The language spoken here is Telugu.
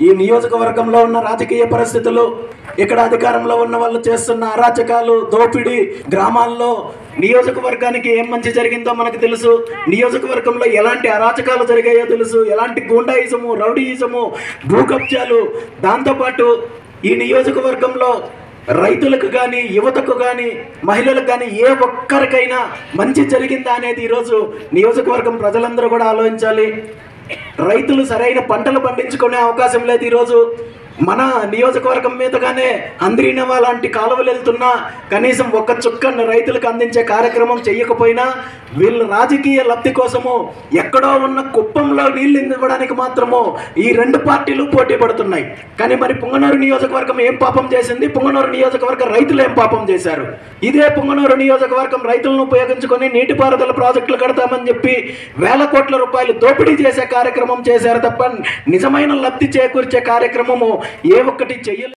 ఈ నియోజకవర్గంలో ఉన్న రాజకీయ పరిస్థితులు, ఇక్కడ అధికారంలో ఉన్న వాళ్ళు చేస్తున్న అరాచకాలు, దోపిడీ, గ్రామాల్లో నియోజకవర్గానికి ఏం మంచి జరిగిందో మనకు తెలుసు. నియోజకవర్గంలో ఎలాంటి అరాచకాలు జరిగాయో తెలుసు. ఎలాంటి గూండాయిజము, రౌడీయిజము, భూ కబ్జాలు, దాంతోపాటు ఈ నియోజకవర్గంలో రైతులకు కానీ, యువతకు కానీ, మహిళలకు కానీ ఏ ఒక్కరికైనా మంచి జరిగిందా అనేది ఈరోజు నియోజకవర్గం ప్రజలందరూ కూడా ఆలోచించాలి. రైతులు సరైన పంటలు పండించుకునే అవకాశం లేదు. ఈరోజు మన నియోజకవర్గం మీదగానే అంద్రీనవా లాంటి కాలువలు వెళ్తున్నా కనీసం ఒక్క చుక్కను రైతులకు అందించే కార్యక్రమం చేయకపోయినా వీళ్ళు రాజకీయ లబ్ధి కోసము ఎక్కడో ఉన్న కుప్పంలో నీళ్ళు ఇవ్వడానికి మాత్రము ఈ రెండు పార్టీలు పోటీ పడుతున్నాయి. కానీ మరి పుంగనూరు నియోజకవర్గం ఏం పాపం చేసింది? పుంగనూరు నియోజకవర్గం రైతులు ఏం పాపం చేశారు? ఇదే పుంగనూరు నియోజకవర్గం రైతులను ఉపయోగించుకొని నీటిపారుదల ప్రాజెక్టులు కడతామని చెప్పి వేల కోట్ల రూపాయలు దోపిడీ చేసే కార్యక్రమం చేశారు తప్ప నిజమైన లబ్ధి చేకూర్చే కార్యక్రమము ఏ ఒక్కటి చెయ్యలేదు.